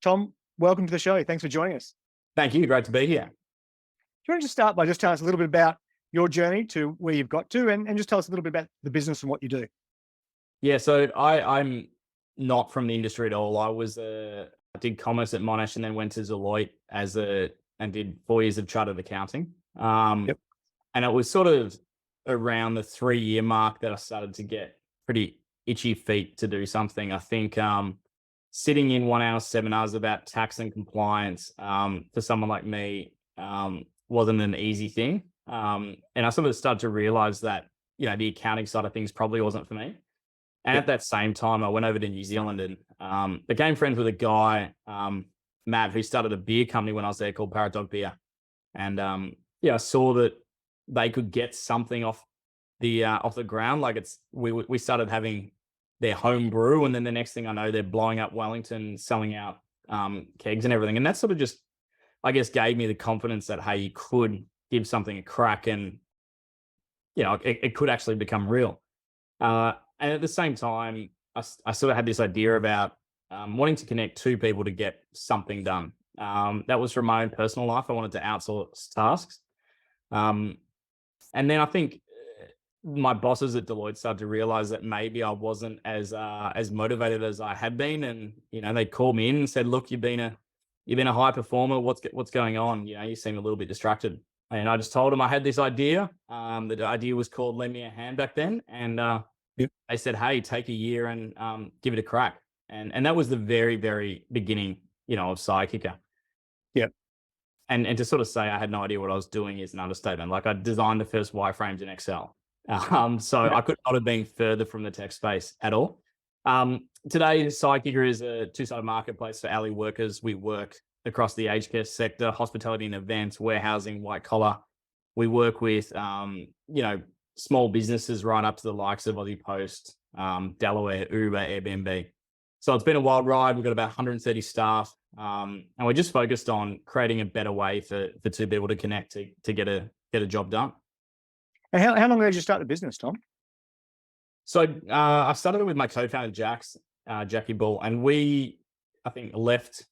Tom, welcome to the show. Thanks for joining us. Thank you. Great to be here. Do you want to just start by just telling us a little bit about your journey to where you've got to and just tell us a little bit about the business and what you do? Yeah, so I'm not from the industry at all. I did commerce at Monash and then went to Deloitte and did 4 years of chartered accounting. Yep. And it was sort of around the 3-year mark that I started to get pretty itchy feet to do something. I think sitting in 1 hour seminars about tax and compliance for someone like me wasn't an easy thing. And I sort of started to realize that, the accounting side of things probably wasn't for me. And at that same time, I went over to New Zealand and became friends with a guy, Matt, who started a beer company when I was there called Paradog Beer. And I saw that they could get something off the ground. Like we started having their home brew, and then the next thing I know, they're blowing up Wellington, selling out kegs and everything. And that sort of just, I guess, gave me the confidence that, hey, you could give something a crack and, it could actually become real. And at the same time, I sort of had this idea about wanting to connect two people to get something done. That was from my own personal life. I wanted to outsource tasks. And then I think my bosses at Deloitte started to realize that maybe I wasn't as motivated as I had been. And, they called me in and said, look, you've been a high performer. What's going on? You seem a little bit distracted. And I just told them I had this idea. The idea was called Lend Me a Hand back then. And they said, hey, take a year and give it a crack. And that was the very, very beginning, of Sidekicker. Yeah. And to sort of say I had no idea what I was doing is an understatement. Like, I designed the first wireframes in Excel. So I could not have been further from the tech space at all. Today, Sidekicker is a two-sided marketplace for alley workers. We work across the aged care sector, hospitality and events, warehousing, white collar. We work with, small businesses right up to the likes of Aussie Post, Delaware, Uber, Airbnb. So it's been a wild ride. We've got about 130 staff, and we're just focused on creating a better way for two people to connect to get a job done. And how long ago did you start the business, Tom? So I started it with my co-founder, Jacqui Bull, and I think, left.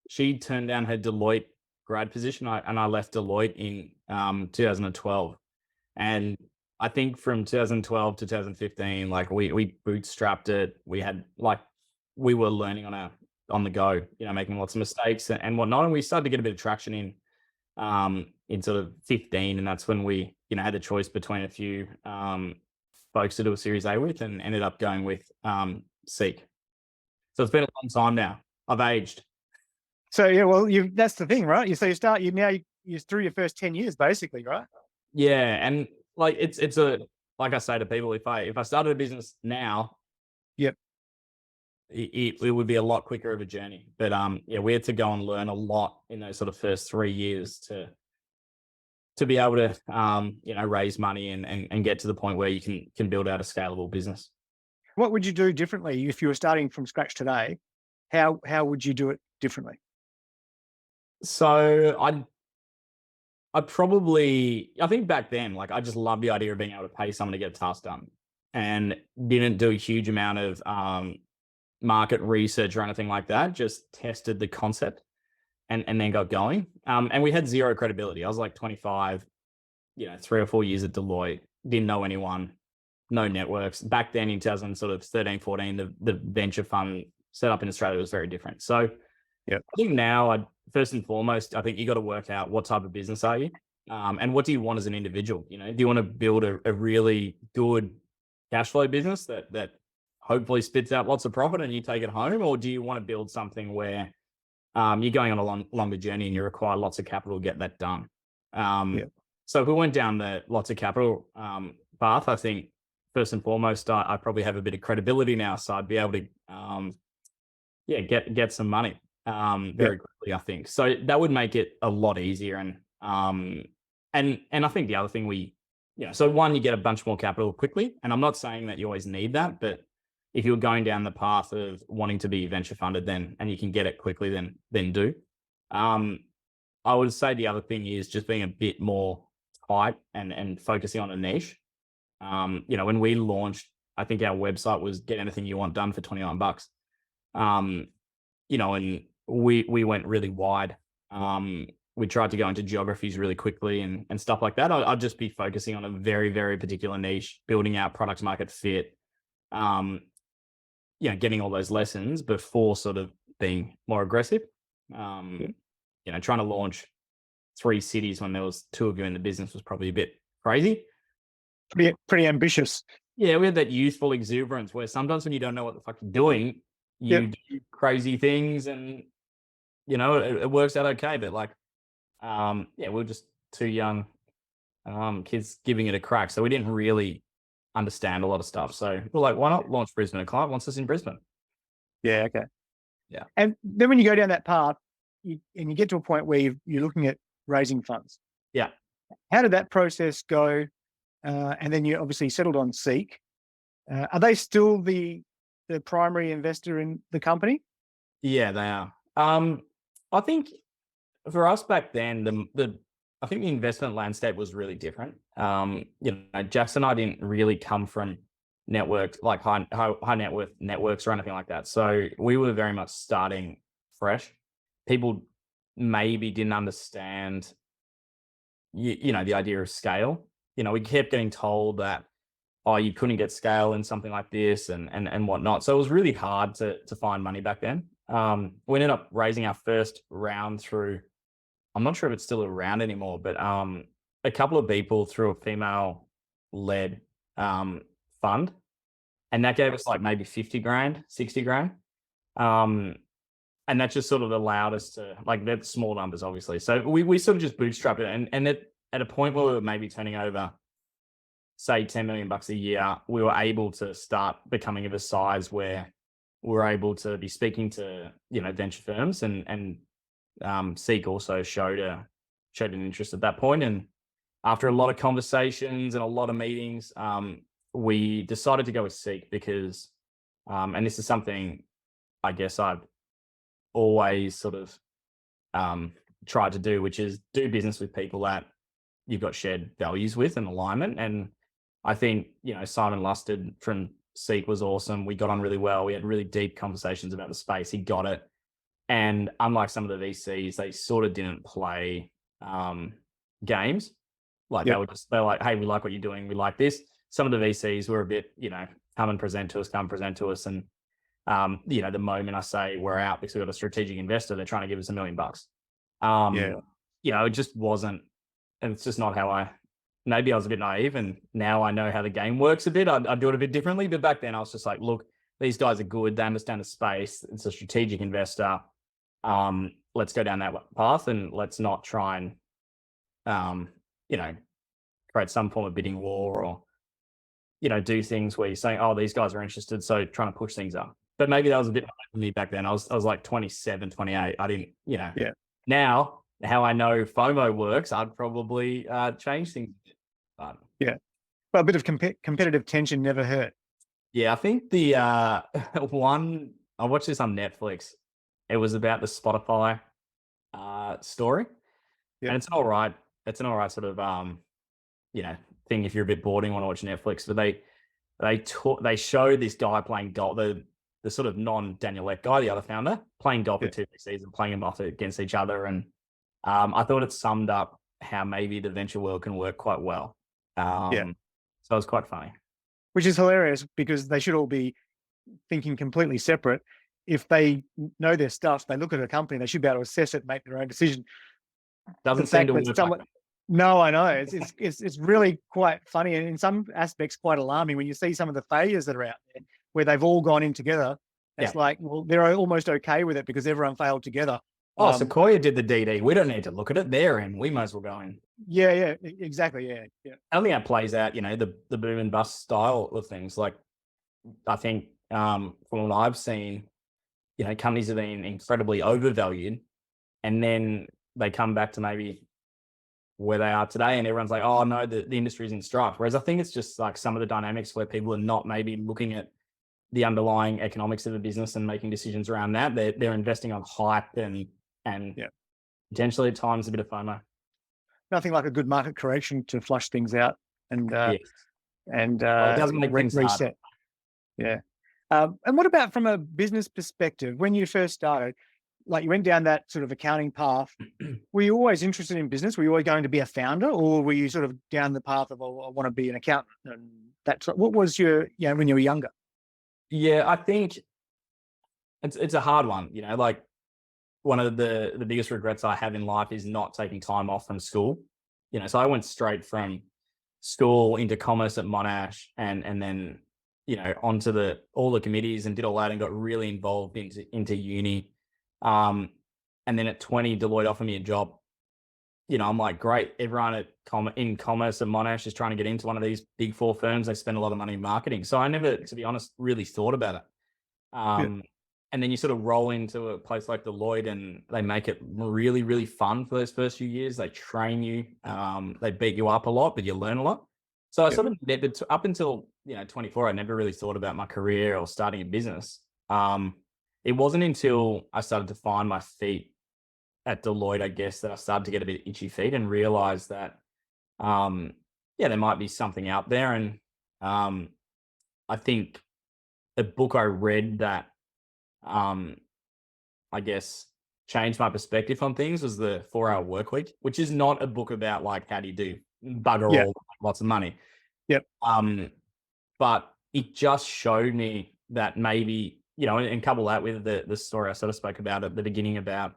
She turned down her Deloitte grad position, and I left Deloitte in 2012. And I think from 2012 to 2015, like we bootstrapped it. We were learning on the go, making lots of mistakes and whatnot. And we started to get a bit of traction in sort of 15. And that's when we, had the choice between a few folks to do a Series A with, and ended up going with Seek. So it's been a long time now. I've aged. So yeah, well, that's the thing, right? You're through your first 10 years, basically, right? Yeah, and like like I say to people, if I started a business now, yep, it would be a lot quicker of a journey. But we had to go and learn a lot in those sort of first 3 years to be able to raise money and get to the point where you can build out a scalable business. What would you do differently if you were starting from scratch today? How would you do it differently? So I think back then, like, I just loved the idea of being able to pay someone to get a task done, and didn't do a huge amount of market research or anything like that. Just tested the concept and then got going. And we had zero credibility. I was like 25, 3 or 4 years at Deloitte, didn't know anyone, no networks. Back then in 2013, 14, the venture fund set up in Australia was very different. So I think now, first and foremost, I think you got to work out what type of business are you, and what do you want as an individual. Do you want to build a really good cash flow business that hopefully spits out lots of profit and you take it home, or do you want to build something where you're going on a longer journey and you require lots of capital to get that done? So if we went down the lots of capital path, I think first and foremost, I probably have a bit of credibility now, so I'd be able to get some money very quickly, I think. So that would make it a lot easier. And I think the other thing so one, you get a bunch more capital quickly. And I'm not saying that you always need that, but if you're going down the path of wanting to be venture funded, and you can get it quickly, then do. I would say the other thing is just being a bit more tight and focusing on a niche. When we launched, I think our website was get anything you want done for $29. And we went really wide. We tried to go into geographies really quickly and stuff like that. I'd just be focusing on a very, very particular niche, building out product market fit, um, getting all those lessons before sort of being more aggressive. Yeah. Trying to launch 3 cities when there was 2 of you in the business was probably a bit crazy. Pretty ambitious. Yeah, we had that youthful exuberance where sometimes when you don't know what the fuck you're doing, Yep. you do crazy things and it works out okay. But like, we're just 2 young kids giving it a crack. So we didn't really understand a lot of stuff. So we're like, why not launch Brisbane? A client wants us in Brisbane. Yeah. Okay. Yeah. And then when you go down that path, you get to a point where you're looking at raising funds. Yeah. How did that process go? And then you obviously settled on Seek. Are they still the primary investor in the company? Yeah, they are. I think for us back then, I think the investment landscape was really different. Jackson and I didn't really come from networks like high net worth networks or anything like that. So we were very much starting fresh. People maybe didn't understand, the idea of scale. We kept getting told that, oh, you couldn't get scale in something like this and whatnot. So it was really hard to find money back then. We ended up raising our first round through, I'm not sure if it's still around anymore, but a couple of people through a female-led fund, and that gave us like maybe 50 grand, 60 grand. And that just sort of allowed us to, like, they're small numbers, obviously. So we sort of just bootstrapped it. And at a point where we were maybe turning over, say, 10 million bucks a year, we were able to start becoming of a size where we're able to be speaking to, venture firms and Seek also showed an interest at that point. And after a lot of conversations and a lot of meetings, we decided to go with Seek because, and this is something I guess I've always sort of tried to do, which is do business with people that you've got shared values with and alignment. And I think, Simon Lusted from Seek was awesome. We got on really well. We had really deep conversations about the space. He got it. And unlike some of the VCs, they sort of didn't play games. Like they're like, hey, we like what you're doing. We like this. Some of the VCs were a bit, come present to us. And, the moment I say we're out because we've got a strategic investor, they're trying to give us $1 million. It just wasn't, and it's just not how maybe I was a bit naive and now I know how the game works a bit. I do it a bit differently, but back then I was just like, look, these guys are good. They understand the space. It's a strategic investor. Let's go down that path and let's not try and, create some form of bidding war or, do things where you're saying, oh, these guys are interested. So trying to push things up. But maybe that was a bit for me back then. I was like 27, 28. I didn't, Now, how I know FOMO works, I'd probably change things. But well, a bit of competitive tension never hurt. Yeah, I think the one, I watched this on Netflix. It was about the Spotify story. Yep. And it's all right. It's an all right sort of thing if you're a bit bored and want to watch Netflix. But they showed this guy playing golf, the sort of non-Daniel Ek guy, the other founder, playing golf with 2 VCs and playing them off against each other. And I thought it summed up how maybe the venture world can work quite well. So it was quite funny. Which is hilarious because they should all be thinking completely separate. If they know their stuff, they look at a company, they should be able to assess it, make their own decision. Doesn't seem to work like that. No, I know. It's really quite funny and in some aspects quite alarming when you see some of the failures that are out there where they've all gone in together. It's like, well, they're almost okay with it because everyone failed together. Oh, Sequoia did the DD. We don't need to look at it. They're in. We might as well go in. Yeah, exactly. Yeah. I think that plays out, the boom and bust style of things. Like, I think from what I've seen, companies have been incredibly overvalued, and then they come back to maybe where they are today, and everyone's like, "Oh no, the industry's in strife." Whereas I think it's just like some of the dynamics where people are not maybe looking at the underlying economics of a business and making decisions around that. They're investing on hype and potentially at times a bit of FOMO. Nothing like a good market correction to flush things out and it doesn't make things reset. Hard. Yeah. And what about from a business perspective? When you first started, like you went down that sort of accounting path. Were you always interested in business? Were you always going to be a founder, or were you sort of down the path of, oh, I want to be an accountant? And that's what was your, when you were younger? Yeah, I think it's a hard one. Like one of the biggest regrets I have in life is not taking time off from school. So I went straight from school into commerce at Monash, and then onto all the committees, and did all that, and got really involved into uni. And then at 20, Deloitte offered me a job. I'm like, great. Everyone in commerce at Monash is trying to get into one of these big four firms. They spend a lot of money in marketing. So I never, to be honest, really thought about it. And then you sort of roll into a place like Deloitte, and they make it really, really fun for those first few years. They train you, they beat you up a lot, but you learn a lot. So I sort of never, up until 24, I never really thought about my career or starting a business. It wasn't until I started to find my feet at Deloitte, I guess, that I started to get a bit itchy feet and realized that, there might be something out there. And I think a book I read that, I guess, changed my perspective on things was the 4-Hour Workweek, which is not a book about like, how do you do bugger all, lots of money. Yep. But it just showed me that maybe, and couple that with the story I sort of spoke about at the beginning about,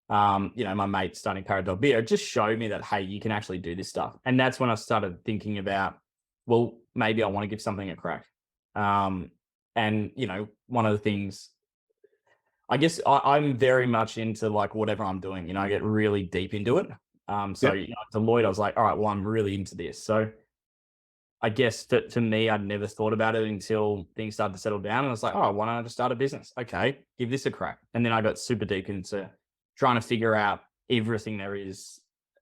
my mate starting Paradox Beer, it just showed me that, hey, you can actually do this stuff. And that's when I started thinking about, well, maybe I want to give something a crack. And, one of the things, I guess I'm very much into like whatever I'm doing, I get really deep into it. Deloitte, I was like, all right, well, I'm really into this. So I guess to me, I'd never thought about it until things started to settle down. And I was like, oh, why don't I just start a business? Okay, give this a crack. And then I got super deep into trying to figure out everything there is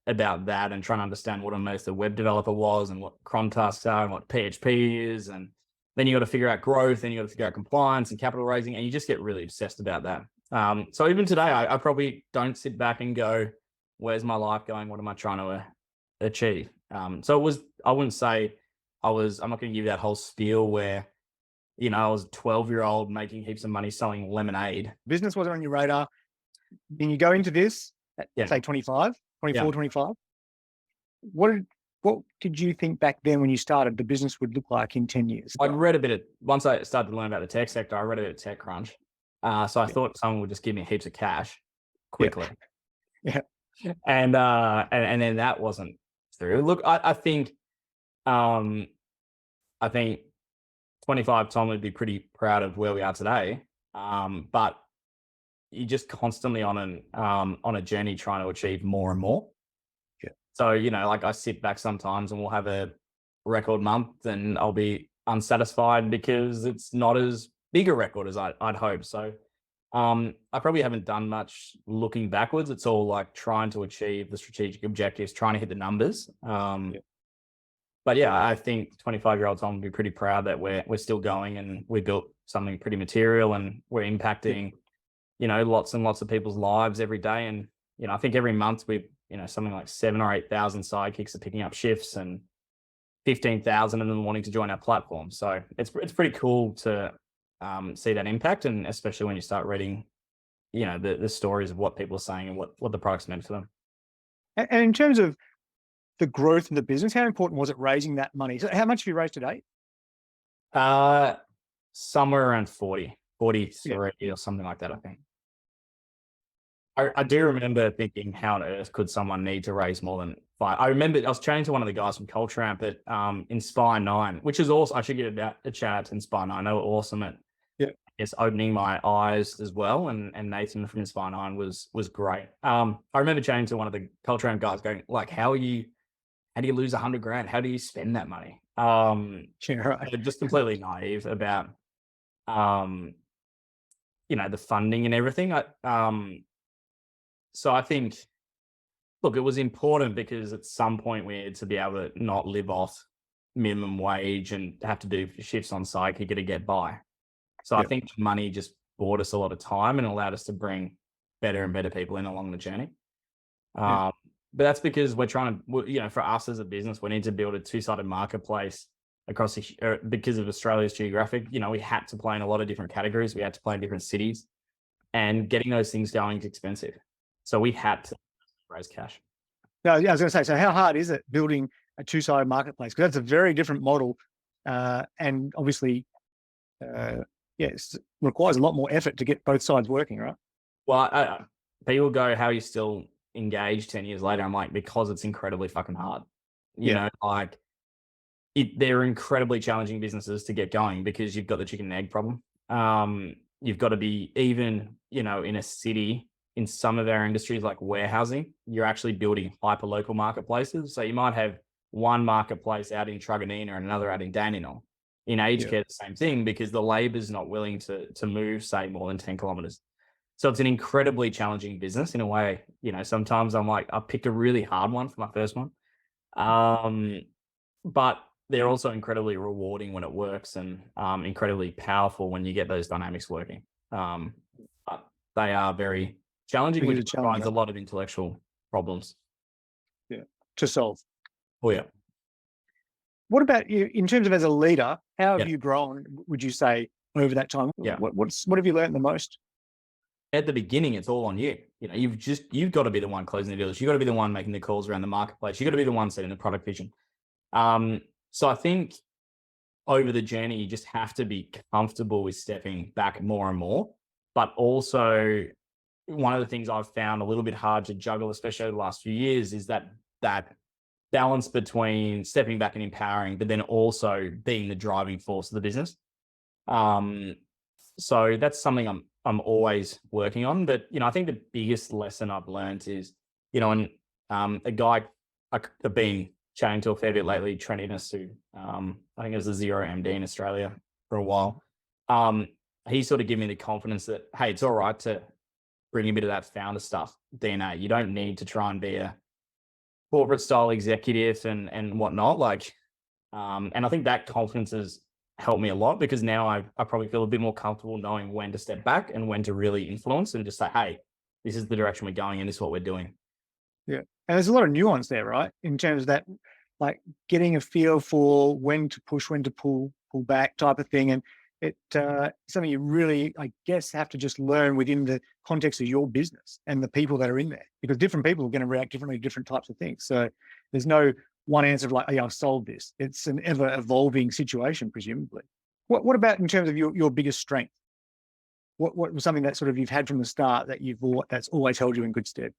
about that, and trying to understand what a web developer was, and what cron tasks are, and what PHP is. And then you got to figure out growth, and you got to figure out compliance and capital raising, and you just get really obsessed about that. So even today, I probably don't sit back and go, where's my life going? What am I trying to achieve? So it was, I wouldn't say I'm not going to give you that whole spiel where, I was a 12-year-old making heaps of money selling lemonade. Business wasn't on your radar. Then you go into this at say 24, 25. What did you think back then when you started the business would look like in 10 years? I'd read a bit of, once I started to learn about the tech sector, I read a bit of TechCrunch. So I thought someone would just give me heaps of cash quickly. Yeah. And then that wasn't through. Look, I think 25 Tom would be pretty proud of where we are today. But you're just constantly on a journey trying to achieve more and more. Yeah. So, like I sit back sometimes and we'll have a record month and I'll be unsatisfied because it's not as big a record as I'd hope. So I probably haven't done much looking backwards. It's all like trying to achieve the strategic objectives, trying to hit the numbers. But yeah, I think 25-year-old Tom would be pretty proud that we're still going, and we built something pretty material, and we're impacting lots and lots of people's lives every day. And, I think every month we, something like 7,000 or 8,000 sidekicks are picking up shifts, and 15,000 of them wanting to join our platform. So it's pretty cool to see that impact. And especially when you start reading, the stories of what people are saying and what the product's meant for them. And in terms of the growth in the business, how important was it raising that money? So how much have you raised to date? Somewhere around 43 or something like that, I think. I do remember thinking, how on earth could someone need to raise more than 5? I remember I was chatting to one of the guys from Culture Amp at Inspire 9, which is awesome. I should give a shout out to Inspire 9. They were awesome at opening my eyes as well. And Nathan from Inspire 9 was great. I remember chatting to one of the Culture Amp guys going, like, how do you lose $100,000? How do you spend that money? Just completely naive about the funding and everything. So I think, look, it was important because at some point we had to be able to not live off minimum wage and have to do shifts on Sidekicker to get by. So I think money just bought us a lot of time and allowed us to bring better and better people in along the journey. But that's because we're trying to, for us as a business, we need to build a two-sided marketplace across because of Australia's geographic. We had to play in a lot of different categories. We had to play in different cities. and getting those things going is expensive. So we had to raise cash. No, yeah, I was going to say, so how hard is it building a two-sided marketplace? Because that's a very different model, and obviously, yes, requires a lot more effort to get both sides working, right? Well, people go, "How are you still engaged 10 years later?" I'm like, because it's incredibly fucking hard. You know, like they're incredibly challenging businesses to get going because you've got the chicken and egg problem. You've got to be even, in a city, in some of our industries like warehousing, you're actually building hyper local marketplaces. So you might have one marketplace out in Truganina and another out in Dandenong. In aged care, the same thing, because the labor is not willing to move, say, more than 10 kilometers. So it's an incredibly challenging business in a way. Sometimes I'm like, I picked a really hard one for my first one. But they're also incredibly rewarding when it works, and incredibly powerful when you get those dynamics working. But they are very challenging, which provides a lot of intellectual problems. Yeah, to solve. Oh, yeah. What about you in terms of as a leader? How have you grown, would you say, over that time? Yeah. What have you learned the most? At the beginning, it's all on you. You've got to be the one closing the deals. You've got to be the one making the calls around the marketplace. You've got to be the one setting the product vision. So I think over the journey, you just have to be comfortable with stepping back more and more. But also, one of the things I've found a little bit hard to juggle, especially over the last few years, is that balance between stepping back and empowering, but then also being the driving force of the business. So that's something I'm always working on. But I think the biggest lesson I've learned is, and a guy I've been chatting to a fair bit lately, Trent Innes, who I think it was a Zero MD in Australia for a while. He sort of gave me the confidence that, hey, it's all right to bring a bit of that founder stuff DNA. You don't need to try and be a corporate style executive and whatnot. And I think that confidence has helped me a lot, because now I probably feel a bit more comfortable knowing when to step back and when to really influence and just say, hey, this is the direction we're going and this is what we're doing. Yeah. And there's a lot of nuance there, right? In terms of that, like getting a feel for when to push, when to pull back type of thing. And it's something you really, I guess, have to just learn within the context of your business and the people that are in there, because different people are going to react differently to different types of things. So there's no one answer of like, oh, yeah, I've solved this. It's an ever evolving situation, presumably. What about in terms of your biggest strength? What was something that sort of you've had from the start that that's always held you in good stead?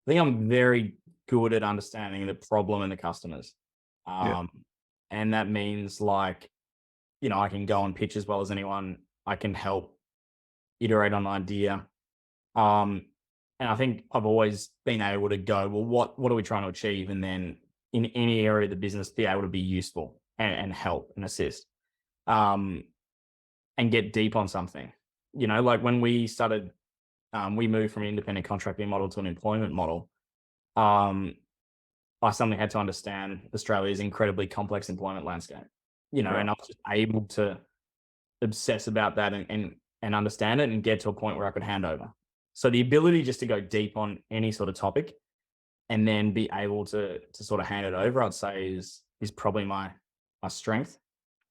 I think I'm very good at understanding the problem and the customers. And that means I can go and pitch as well as anyone. I can help iterate on an idea. And I think I've always been able to go, well, what are we trying to achieve? And then in any area of the business, be able to be useful and help and assist, and get deep on something. Like when we started, we moved from an independent contracting model to an employment model. I suddenly had to understand Australia's incredibly complex employment landscape, and I was just able to obsess about that and understand it and get to a point where I could hand over. So the ability just to go deep on any sort of topic and then be able to sort of hand it over, I'd say is probably my strength.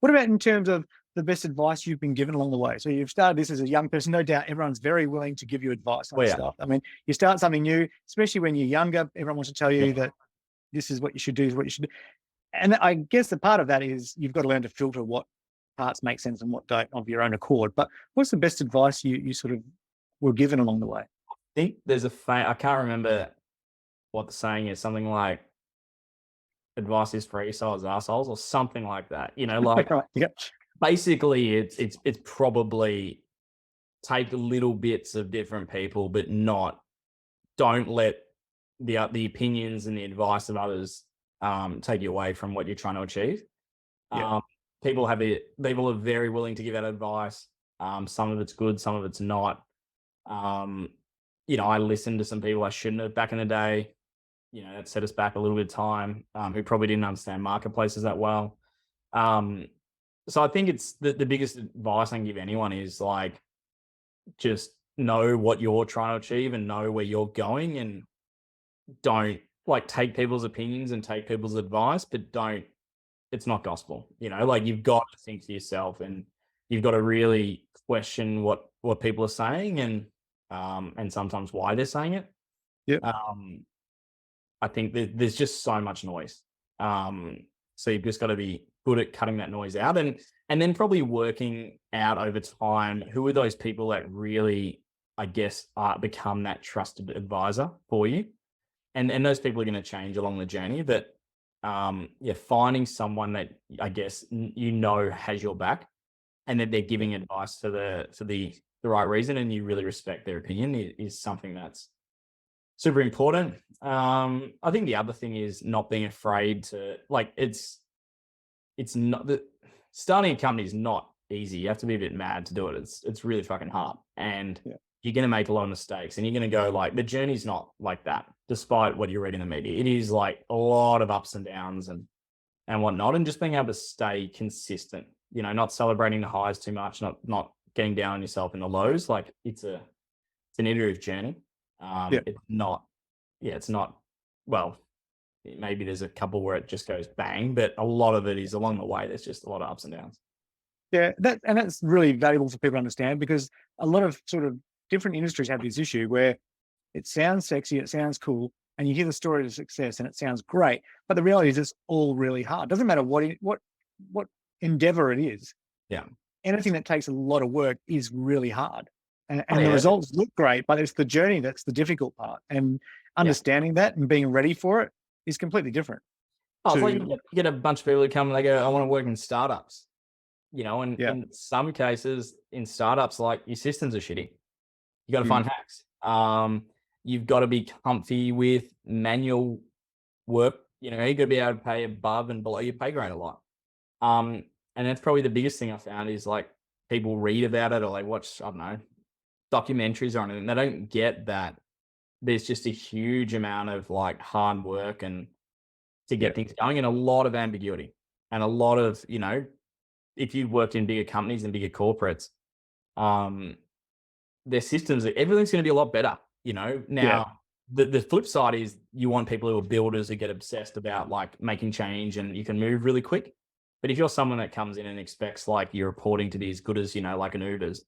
What about in terms of the best advice you've been given along the way? So you've started this as a young person. No doubt everyone's very willing to give you advice on stuff. I mean, you start something new, especially when you're younger, everyone wants to tell you that this is what you should do, is what you should do. And I guess the part of that is you've got to learn to filter what parts make sense and what don't of your own accord. But what's the best advice you sort of were given along the way? I think there's I can't remember what the saying is, something like advice is free, so is assholes, or something like that. Basically it's probably take little bits of different people, but don't let the opinions and the advice of others take you away from what you're trying to achieve. People are very willing to give out advice. Some of it's good, some of it's not. I listened to some people I shouldn't have back in the day. That set us back a little bit of time, who probably didn't understand marketplaces that well. So I think it's the biggest advice I can give anyone is just know what you're trying to achieve and know where you're going, and don't take people's opinions and take people's advice, but it's not gospel. You've got to think to yourself, and you've got to really question what what people are saying and sometimes why they're saying it. Yep. I think there's just so much noise. So you've just got to be good at cutting that noise out, and then probably working out over time who are those people that really, I guess, become that trusted advisor for you, and those people are going to change along the journey. But finding someone that I guess has your back, and that they're giving advice for the right reason, and you really respect their opinion is something that's super important. I think the other thing is not being afraid to it's not that starting a company is not easy. You have to be a bit mad to do it. It's really fucking hard, and you're going to make a lot of mistakes, and you're going to go like the journey's not like that, despite what you read in the media. It is like a lot of ups and downs and whatnot, and just being able to stay consistent. Not celebrating the highs too much, not getting down on yourself in the lows. Like it's an iterative journey. It's not, well, maybe there's a couple where it just goes bang, but a lot of it is along the way. There's just a lot of ups and downs. Yeah, that's really valuable for people to understand, because a lot of sort of different industries have this issue where it sounds sexy, it sounds cool, and you hear the story of success and it sounds great, but the reality is it's all really hard. Doesn't matter what endeavor it is. Yeah. Anything that takes a lot of work is really hard. And the results look great, but it's the journey that's the difficult part. And understanding that and being ready for it is completely different. It's like you get a bunch of people who come and they go, I want to work in startups. And in some cases in startups, like your systems are shitty. You got to find hacks. You've got to be comfy with manual work. You got to be able to pay above and below your pay grade a lot. And that's probably the biggest thing I found is like people read about it or they watch, I don't know, documentaries or anything. They don't get that there's just a huge amount of like hard work and to get things going, and a lot of ambiguity, and a lot of, if you've worked in bigger companies and bigger corporates, their systems, everything's going to be a lot better. Now the flip side is you want people who are builders who get obsessed about like making change, and you can move really quick. But if you're someone that comes in and expects like your reporting to be as good as, like an Uber's,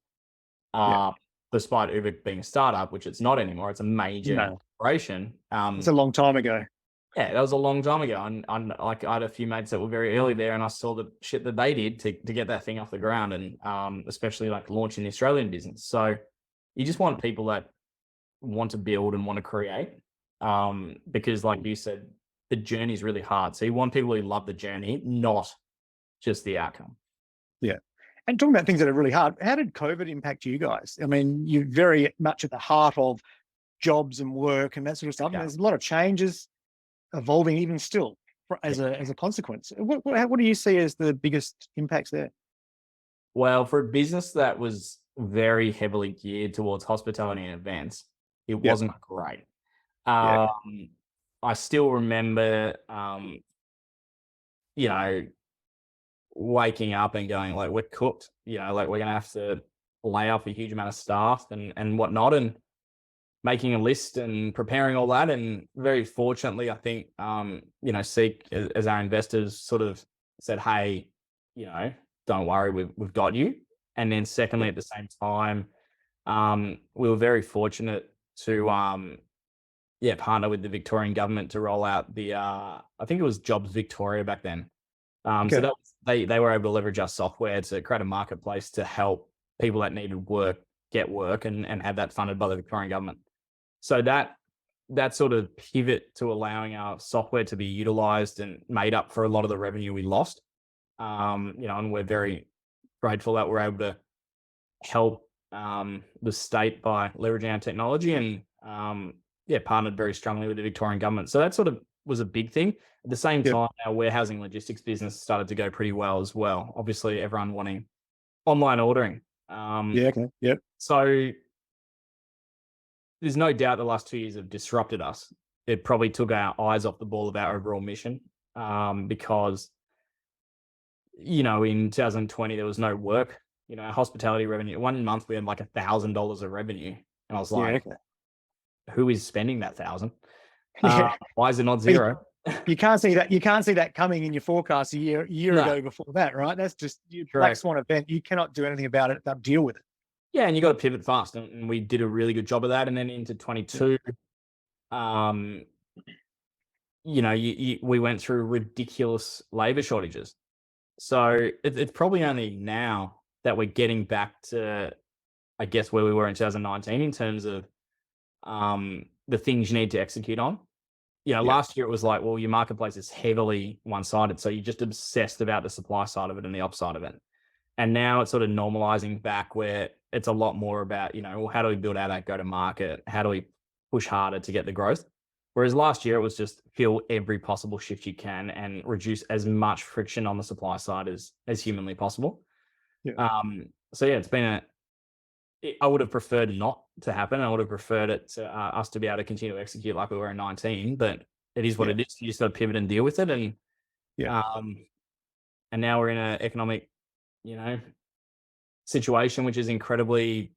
despite Uber being a startup, which it's not anymore, it's a major operation. It's a long time ago. Yeah, that was a long time ago. And like I had a few mates that were very early there, and I saw the shit that they did to get that thing off the ground, and especially like launching the Australian business. So you just want people that want to build and want to create, because like you said, the journey is really hard. So you want people who love the journey, not just the outcome. Yeah. And talking about things that are really hard, how did COVID impact you guys? I mean, you're very much at the heart of jobs and work and that sort of stuff. Yeah. There's a lot of changes evolving even still as a consequence. What do you see as the biggest impacts there? Well, for a business that was very heavily geared towards hospitality and events, it wasn't great. I still remember, waking up and going like, we're cooked, like we're going to have to lay off a huge amount of staff and whatnot, and making a list and preparing all that. And very fortunately, I think, Seek as our investors sort of said, hey, don't worry, we've got you. And then secondly, at the same time, we were very fortunate to, partner with the Victorian government to roll out the, I think it was Jobs Victoria back then. So that they were able to leverage our software to create a marketplace to help people that needed work get work and have that funded by the Victorian government. So that sort of pivot to allowing our software to be utilized and made up for a lot of the revenue we lost. And we're very grateful that we're able to help the state by leveraging our technology, and partnered very strongly with the Victorian government. So that sort of was a big thing. At the same time, our warehousing logistics business started to go pretty well as well. Obviously, everyone wanting online ordering. So there's no doubt the last 2 years have disrupted us. It probably took our eyes off the ball of our overall mission, because, in 2020, there was no work. Hospitality revenue, one month we had like $1,000 of revenue. And I was like, who is spending that $1,000? Why is it not zero? You can't see that. You can't see that coming in your forecast a year ago before that, right? That's just black swan event. You cannot do anything about it. Deal with it. Yeah, and you got to pivot fast, and we did a really good job of that. And then into 22, um, we went through ridiculous labor shortages. So it's probably only now that we're getting back to, I guess, where we were in 2019 in terms of the things you need to execute on. Yeah. Last year it was like, well, your marketplace is heavily one-sided, so you're just obsessed about the supply side of it and the upside of it. And now it's sort of normalizing back where it's a lot more about, well, how do we build out that go-to-market? How do we push harder to get the growth? Whereas last year it was just fill every possible shift you can and reduce as much friction on the supply side as humanly possible. Yeah. So yeah, I would have preferred not to happen. I would have preferred it to us to be able to continue to execute like we were in 19, but it is what it is. You just got to pivot and deal with it. And and now we're in an economic, situation which is incredibly,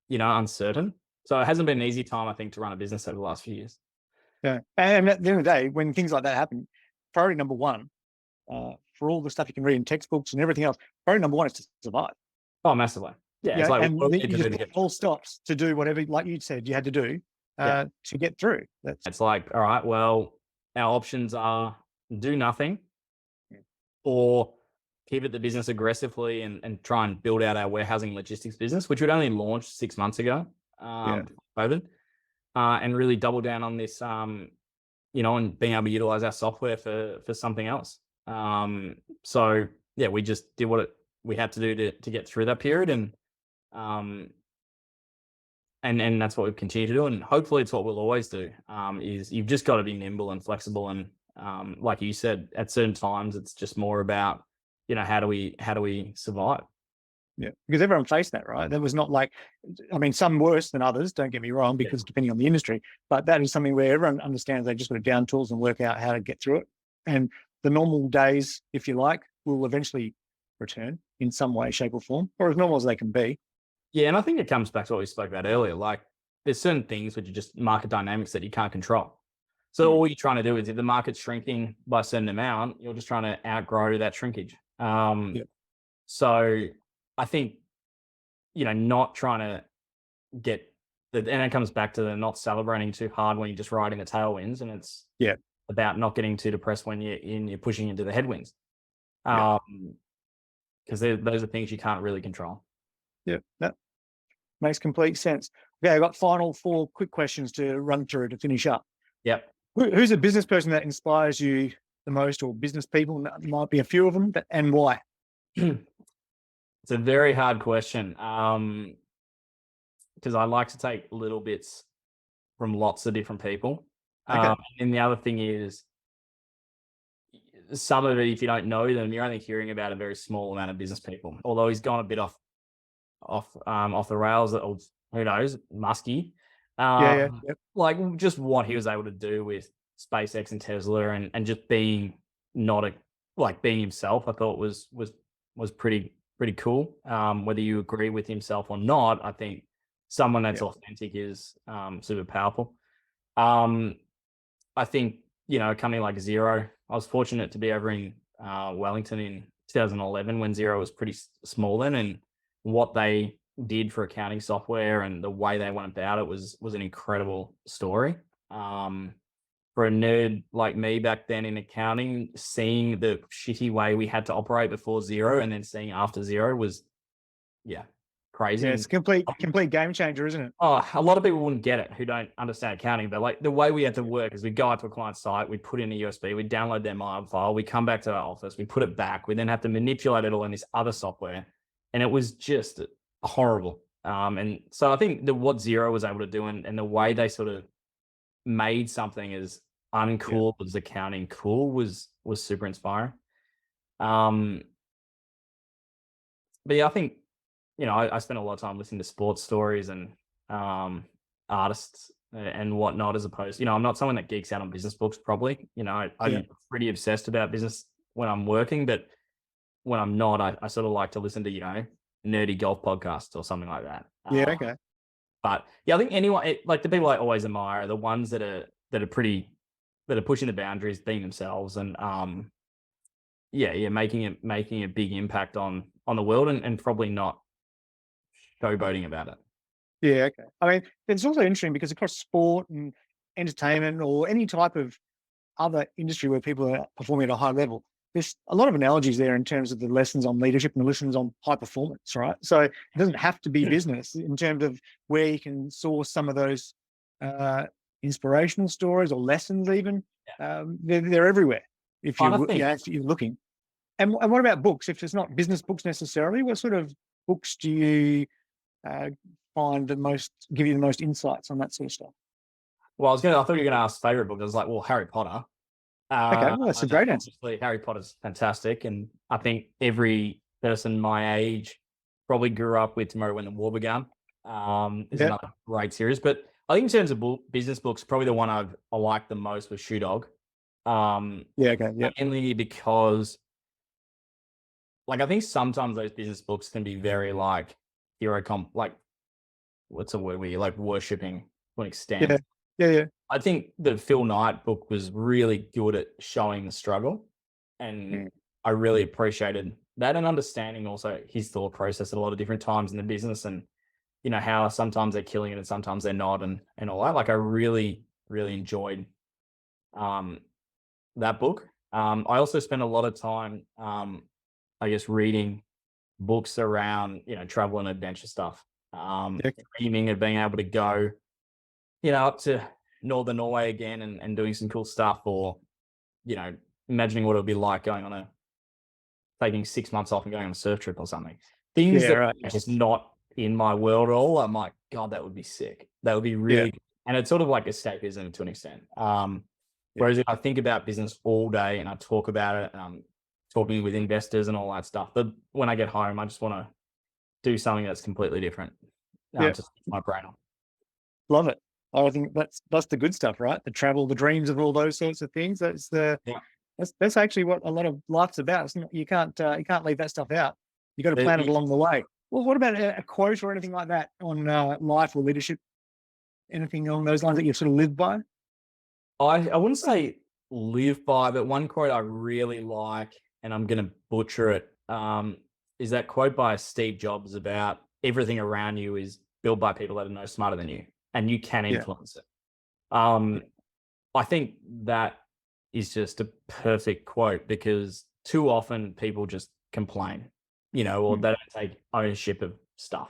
uncertain. So it hasn't been an easy time, I think, to run a business over the last few years. Yeah. And at the end of the day, when things like that happen, priority number one, for all the stuff you can read in textbooks and everything else, priority number one is to survive. Oh, massively. Yeah, it's like and what we you need to just do to put get all stops to do whatever, like you said, you had to do to get through. It's like, all right, well, our options are do nothing or pivot the business aggressively and try and build out our warehousing logistics business, which we'd only launched 6 months ago, COVID, and really double down on this, and being able to utilize our software for something else. So yeah, we just did what we had to do to get through that period, and that's what we've continued to do, and hopefully it's what we'll always do. Is you've just got to be nimble and flexible, and like you said, at certain times it's just more about how do we survive. Yeah, because everyone faced that, right? That was not like, I mean, some worse than others, don't get me wrong, because depending on the industry, but that is something where everyone understands they just got to down tools and work out how to get through it. And the normal days, if you like, will eventually return in some way, shape or form, or as normal as they can be. Yeah, and I think it comes back to what we spoke about earlier. Like there's certain things which are just market dynamics that you can't control. So all you're trying to do is if the market's shrinking by a certain amount, you're just trying to outgrow that shrinkage. So I think, not trying to get and it comes back to the not celebrating too hard when you're just riding the tailwinds, and it's about not getting too depressed when you're pushing into the headwinds. Because those are things you can't really control. Yeah, that makes complete sense. Okay, I've got final 4 quick questions to run through to finish up. Yep. Who's a business person that inspires you the most, or business people? Might be a few of them, and why? It's a very hard question, because I like to take little bits from lots of different people. And the other thing is, some of it, if you don't know them, you're only hearing about a very small amount of business people. Although he's gone a bit off the rails, or who knows, musky. Like just what he was able to do with SpaceX and Tesla, and just being being himself, I thought was pretty cool. Whether you agree with himself or not, I think someone that's authentic is super powerful. I think a company like Xero, I was fortunate to be over in Wellington in 2011 when Xero was pretty small then, and what they did for accounting software and the way they went about it was an incredible story. For a nerd like me back then in accounting, seeing the shitty way we had to operate before Xero and then seeing after Xero was, crazy. Yeah, it's a complete game changer, isn't it? Oh, a lot of people wouldn't get it who don't understand accounting, but like the way we had to work is we go out to a client site, we put in a USB, we download their MIME file, we come back to our office, we put it back, we then have to manipulate it all in this other software. And it was just horrible. And so I think what Xero was able to do and the way they sort of made something as uncool as accounting cool was super inspiring. But yeah, I think, I spent a lot of time listening to sports stories and artists and whatnot, as opposed, I'm not someone that geeks out on business books probably. I'm pretty obsessed about business when I'm working, but when I'm not, I sort of like to listen to, nerdy golf podcasts or something like that. Yeah, okay. But yeah, I think anyone, like the people I always admire are the ones that are pushing the boundaries, being themselves, and making a big impact on the world, and probably not showboating about it. Yeah, okay. I mean, it's also interesting because across sport and entertainment or any type of other industry where people are performing at a high level, there's a lot of analogies there in terms of the lessons on leadership and the lessons on high performance, right? So it doesn't have to be business in terms of where you can source some of those uh, inspirational stories or lessons even. They're everywhere if And I you think, if you're looking. And what about books? If it's not business books necessarily, what sort of books do you uh, find give you the most insights on that sort of stuff? well, I thought you were going to ask favorite book. I was like, well, Harry Potter. Okay, well, that's a great answer. Obviously, Harry Potter's fantastic, and I think every person my age probably grew up with Tomorrow When the War Began. Is Yeah, another great series, but I think in terms of business books, probably the one I like the most was Shoe Dog. yeah, okay, yeah, Mainly because, like, I think sometimes those business books can be very like like what's a word where you like worshipping to an yeah, extent. yeah, yeah, I think the Phil Knight book was really good at showing the struggle, and mm, I really appreciated that and understanding also his thought process at a lot of different times in the business, and how sometimes they're killing it and sometimes they're not, and all that. Like I really really enjoyed um, that book. I also spent a lot of time, I guess, reading books around travel and adventure stuff. yeah, Dreaming of being able to go up to Northern Norway again and doing some cool stuff, or, you know, imagining what it would be like going on taking 6 months off and going on a surf trip or something. Things yeah, that right, are just not in my world at all. I'm like, God, that would be sick. That would be yeah, really, and it's sort of like escapism to an extent. yeah, Whereas if I think about business all day and I talk about it, and I'm talking with investors and all that stuff, but when I get home, I just want to do something that's completely different, yeah. to switch my brain on. Love it. I think that's the good stuff, right? The travel, the dreams of all those sorts of things. Yeah. That's actually what a lot of life's about. It's not, you can't leave that stuff out. You got to plan it along the way. Well, what about a quote or anything like that on life or leadership? Anything along those lines that you sort of live by? I wouldn't say live by, but one quote I really like, and I'm going to butcher it, is that quote by Steve Jobs about everything around you is built by people that are no smarter than you, and you can Yeah, influence it. Um, I think that is just a perfect quote because too often people just complain, or mm, they don't take ownership of stuff.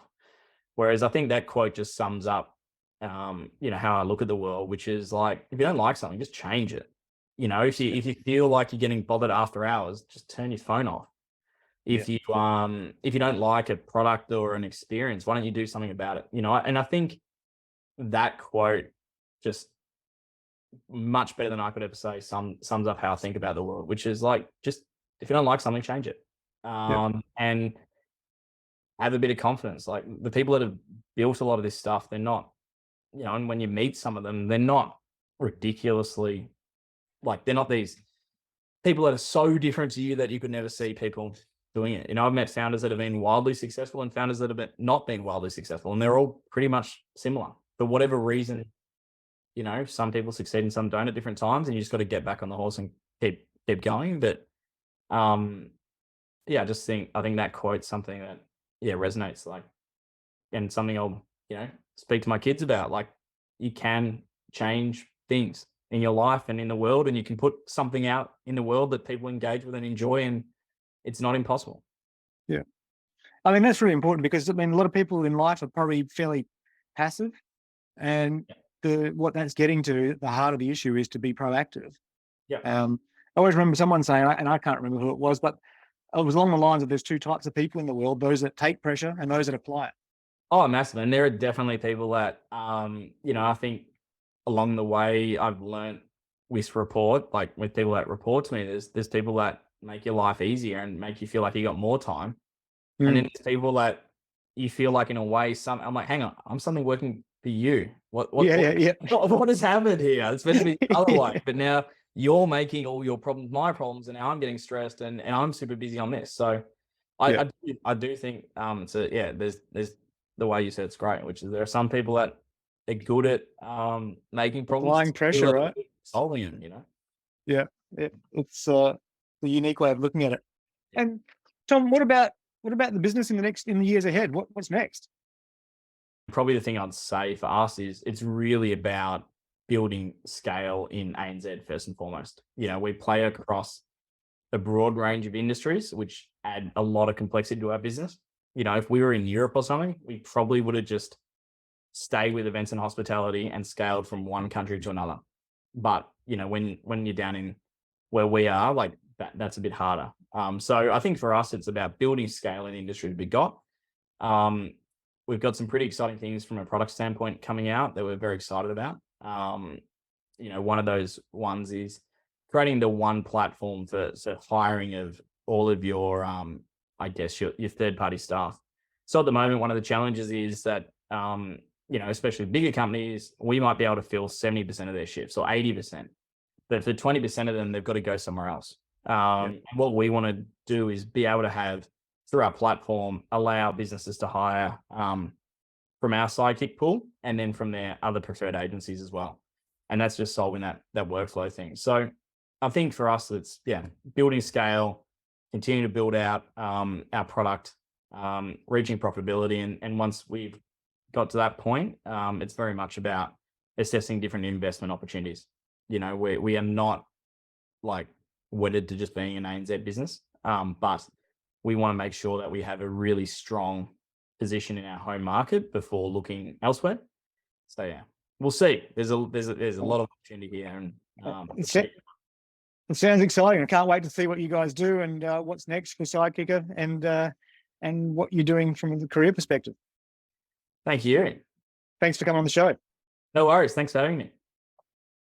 Whereas I think that quote just sums up, how I look at the world, which is like, if you don't like something, just change it. If you feel like you're getting bothered after hours, just turn your phone off. yeah, If you don't like a product or an experience, why don't you do something about it? And I think that quote just much better than I could ever say sums up how I think about the world, which is like, just if you don't like something, change it. yeah, And have a bit of confidence. Like the people that have built a lot of this stuff, they're not, and when you meet some of them, they're not ridiculously, like they're not these people that are so different to you that you could never see people doing it. I've met founders that have been wildly successful and founders that have not been wildly successful, and they're all pretty much similar for whatever reason. Some people succeed and some don't at different times, and you just got to get back on the horse and keep going. But yeah, I think that quote's something that resonates, like, and something I'll speak to my kids about. Like, you can change things in your life and in the world, and you can put something out in the world that people engage with and enjoy, and it's not impossible. yeah. I mean, that's really important because I mean, a lot of people in life are probably fairly passive, and what that's getting to, the heart of the issue is to be proactive. Yeah. I always remember someone saying, and I can't remember who it was, but it was along the lines of there's two types of people in the world: those that take pressure and those that apply it. Oh, massive. And there are definitely people that, I think along the way I've learned with rapport, like with people that report to me, there's people that make your life easier and make you feel like you got more time. And then Mm. there's people that you feel like, in a way, I'm like, hang on, I'm suddenly working for you. What what Yeah, what yeah, yeah. what has happened here? It's meant to be the other way. But now you're making all your problems my problems, and now I'm getting stressed, and I'm super busy on this. So Yeah. I do think, so yeah, there's the way you said it's great, which is there are some people that are good at making problems, Applying pressure, people that are right? good at solving them. Yeah. It's the unique way of looking at it. Yeah. And Tom, what about the business in the years ahead? What's next? Probably the thing I'd say for us is it's really about building scale in ANZ first and foremost. We play across a broad range of industries, which add a lot of complexity to our business. If we were in Europe or something, we probably would have just stayed with events and hospitality and scaled from one country to another. But when you're down in where we are, like that's a bit harder. So I think for us, it's about building scale in the industry we got. We've got some pretty exciting things from a product standpoint coming out that we're very excited about. One of those ones is creating the one platform for hiring of all of your, I guess, your third-party staff. So at the moment, one of the challenges is that, especially bigger companies, we might be able to fill 70% of their shifts or 80%. But for 20% of them, they've got to go somewhere else. What we want to do is be able to have, through our platform, allow businesses to hire from our Sidekick pool and then from their other preferred agencies as well. And that's just solving that workflow thing. So I think for us, it's building scale, continue to build out our product, reaching profitability. And once we've got to that point, it's very much about assessing different investment opportunities. We are not like wedded to just being an ANZ business, but we want to make sure that we have a really strong position in our home market before looking elsewhere. So we'll see. There's a lot of opportunity here, and it sounds exciting. I can't wait to see what you guys do and what's next for Sidekicker and what you're doing from the career perspective. Thank you. Thanks for coming on the show. No worries. Thanks for having me.